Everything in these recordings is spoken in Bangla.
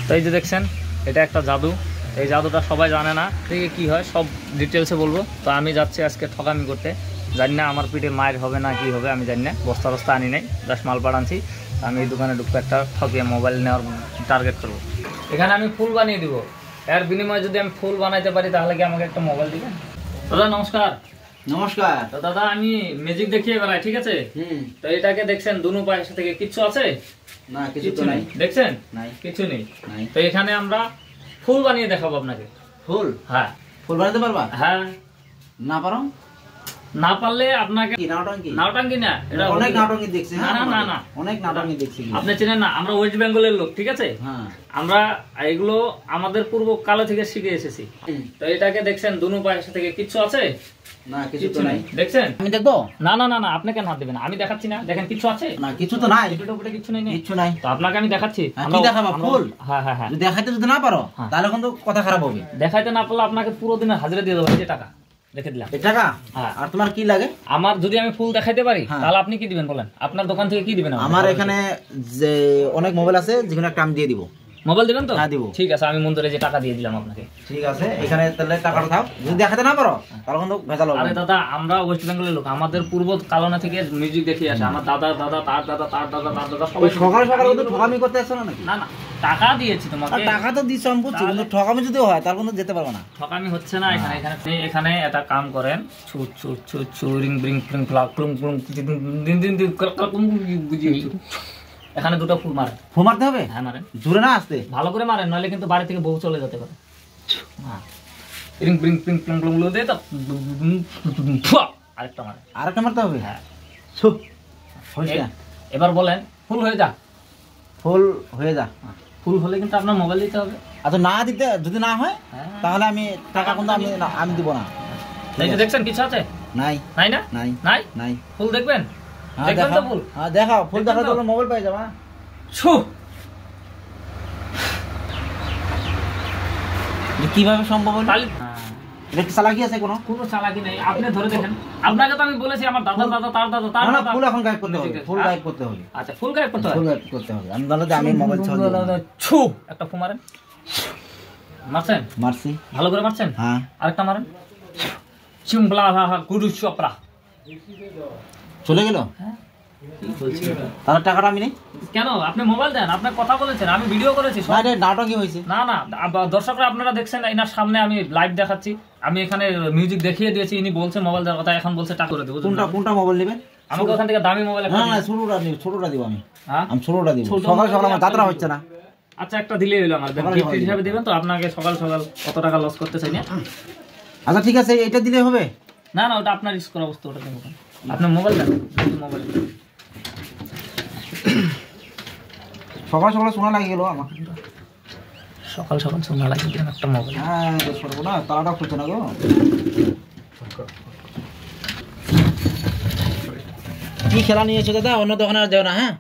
তো এই যে দেখছেন এটা একটা জাদু, এই জাদুটা সবাই জানে না, ঠিক কী হয় সব ডিটেলসে বলবো। তো আমি যাচ্ছি আজকে ঠকামি করতে, জানি না আমার পিঠে মায়ের হবে না কি হবে আমি জানি না, বস্তা বস্তা আনি নাই, জাস্ট মালপাড় আনছি। আমি এই দোকানে ঢুকবো, একটা ঠকিয়ে মোবাইল নেওয়ার টার্গেট করবো। এখানে আমি ফুল বানিয়ে দিব, এর বিনিময়ে যদি আমি ফুল বানাইতে পারি তাহলে কি আমাকে একটা মোবাইল দিবেন? দাদা নমস্কার। নমস্কার। তো দাদা আমি ম্যাজিক দেখিয়ে বেড়াই, ঠিক আছে? তো এটাকে দেখছেন দুনো পাশে থেকে কিচ্ছু আছে না? কিছু তো নাই। দেখছেন নাই, কিছু নেই। তো এখানে আমরা ফুল বানিয়ে দেখাবো আপনাকে। ফুল? হ্যাঁ। ফুল বানাতে পারবা? হ্যাঁ। না পারো? না পারলে আপনাকে নাওটাঙ্কি না, এটা অনেক নাটঙ্গি দেখছি। না না না, অনেক নাটঙ্গি দেখছি। আপনি চেনেন না, আমরা ওয়েস্ট বেঙ্গলের লোক, ঠিক আছে? হ্যাঁ। আমরা এগুলো আমাদের পূর্ব কালে থেকে শিখে এসেছি। তো এটাকে দেখছেন দুনো পাশে থেকে কিচ্ছু আছে না? কিছু তো নাই। দেখছেন? আমি দেখবো? না না না না, আপনি কেন হাত দিবেন? আমি দেখাচ্ছি না, দেখেন কিছু আছে না? কিছু তো নাই, কিছু নেই। কিছু নাই তো আপনাকে আমি দেখাচ্ছি। কি দেখাবো? ফুল? হ্যাঁ হ্যাঁ হ্যাঁ। যদি দেখাইতে যদি না পারো তাহলে কিন্তু কথা খারাপ হবে। দেখাইতে না পারলে আপনাকে পুরো দিনের হাজিরা দিয়ে দেবো, এই যে টাকা দেখে দিলাম। এই টাকা? হ্যাঁ। আর তোমার কি লাগে? আমার যদি আমি ফুল দেখাইতে পারি তাহলে আপনি কি দিবেন বলেন? আপনার দোকান থেকে কি দিবেন? আমার এখানে যে অনেক মোবাইল আছে, যেখানে একটা আমি দিয়ে দিব। মোবাইল দিবেন তো? হ্যাঁ দিব। ঠিক আছে, আমি মন্দিরে যে টাকা দিয়ে দিলাম আপনাকে। ঠিক আছে, এখানে তাহলে টাকাটা থাক। যদি দেখাতে না পারো তাহলে কিন্তু ভেজাল হবে। আরে দাদা আমরা ওয়েস্ট বেঙ্গলের লোক, আমাদের পূর্ব কালনা থেকে মিউজিক দেখিয়ে আসে। আমার দাদা দাদা তার দাদা তার দাদা তার দাদা সবাই। সকালে সকালে কিন্তু ঠকামি করতে আসছো না নাকি? না না, টাকা দিয়েছি তোমাকে। টাকা তো দিচ্ছ আমি বুঝছি, কিন্তু ঠকামি যদি হয় তাহলে কিন্তু যেতে পারবো না। ঠকামি হচ্ছে না এখানে। এখানে একটা কাম করেন, ছুট ছুট ছুট চুরিং ব্রিং প্রিং ফ্লাক প্লুম প্লুম দিন দিন দিন এখানে দুটো ফুল মারেন। ফুল মারতে হবে? হ্যাঁ মারেন, জোরে না আসতে? ভালো করে মারেন, নাহলে কিন্তু বাড়ি থেকে বউ চলে যেতে পারে। হ্যাঁ, রিং ব্রিং প্রিং প্লুম প্লুম দিয়ে তো আরেকটা মারেন। আরেকটা মারতে হবে? হ্যাঁ। এবার বলেন ফুল হয়ে যা। ফুল হয়ে যা। ফুল হলে কিন্তু আপনার মোবাইল দিতে হবে। আচ্ছা না দিতে, যদি না হয় তাহলে আমি টাকা কিন্তু আমি দিব না। এই যে দেখছেন কিছু আছে? নাই। নাই না? নাই নাই নাই। ফুল দেখবেন? দেখবেন তো ফুল? হ্যাঁ দেখাও, ফুল দেখাও তো মোবাইল পেয়ে যাবা। ছু কিভাবে সম্ভব হলো? এটা কি চালাকি আছে? কোনো চালাকি নেই, আপনি ধরে দেখেন। আপনাকে তো আমি বলেছি আমার দাদা দাদা তার দাদা তার দাদা। ফুল এখন গায়েব করতে হবে, ফুল গায়েব করতে হবে। আচ্ছা ফুল গায়েব করতে হবে, ফুল গায়েব করতে হবে। আমি বললাম যে আমি মোবাইল চালাবো। ছু একটা ফু মারেন। মারছেন? মারছি। ভালো করে মারছেন? হ্যাঁ। আরেকটা মারেন। চিমবলা হা হা গুরু চপরা। চলে গেল? হ্যাঁ। তাহলে টাকাটা আমি নেই কেন? আপনি মোবাইল দেন, আপনি কথা বলেছেন, আমি ভিডিও করেছি। নাটকই হয়েছে। না না, দর্শকরা আপনারা দেখছেন, এনার সামনে আমি লাইভ দেখাচ্ছি। আমি এখানে মিউজিক দেখিয়ে দিয়েছি, ইনি বলছেন মোবাইল দেওয়ার কথা, এখন বলছে টাকা করে দেবো। কোনটা মোবাইল নেবেন? আমাকে ওখান থেকে দামি মোবাইল। না না, ছোটটা দিব আমি। আমি ছোটটা দিব। সকাল সকাল আমার যাত্রা হচ্ছে না। আচ্ছা একটা দিলেই হলো, আমার গিফট হিসাবে দিবেন তো। আপনাকে সকাল সকাল কত টাকা লস করতে চাই না। আচ্ছা ঠিক আছে, এটা দিলে হবে? না না, ওটা আপনার রিস্ক করা অবস্থা, ওটা দেবো। আপনার মোবাইল দেন, মোবাইল সকাল সকাল শোনা লাগে গেল আমার। সকাল সকাল শোনা লাগে একটা মোবাইল। হ্যাঁ সরবো না, তারাটা খুলছে না গো। কি খেলা নিয়েছো দাদা? অন্য দোকানে আর যাও না। হ্যাঁ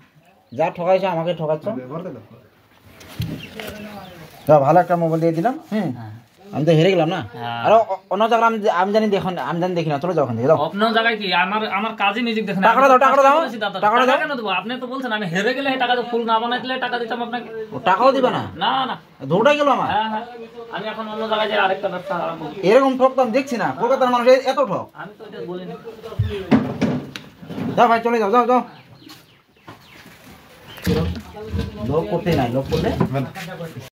যা ঠকাইছো আমাকে ঠকাচ্ছ। ভালো একটা মোবাইল দিয়ে দিলাম। হ্যাঁ আমি তো হেরে গেলাম না। আর অন্য জায়গায় আমি জানি দেখি না। চলো যাও ওখান থেকে। অন্য জায়গায় কি আমার কাজে মিউজিক দেখেন। টাকাটা দাও। টাকাটা কেন দেবো? আপনি তো বলছেন আমি হেরে গেলে টাকা ফুল না বানাই দিলে টাকা দিতাম আপনাকে। টাকাও দিবা না? না না, দৌড়াই গেল আমার। হ্যাঁ হ্যাঁ, আমি এখন অন্য জায়গায় যাই, আরেকটা ব্যবসা আরম্ভ করি। এরকম ঠক তো আমি দেখছি না, কলকাতার মানুষ এত ঠক। আমি তো এটা বলিনি। যাও ভাই, চলে যাও। লোক করতে নাই, লোক করলে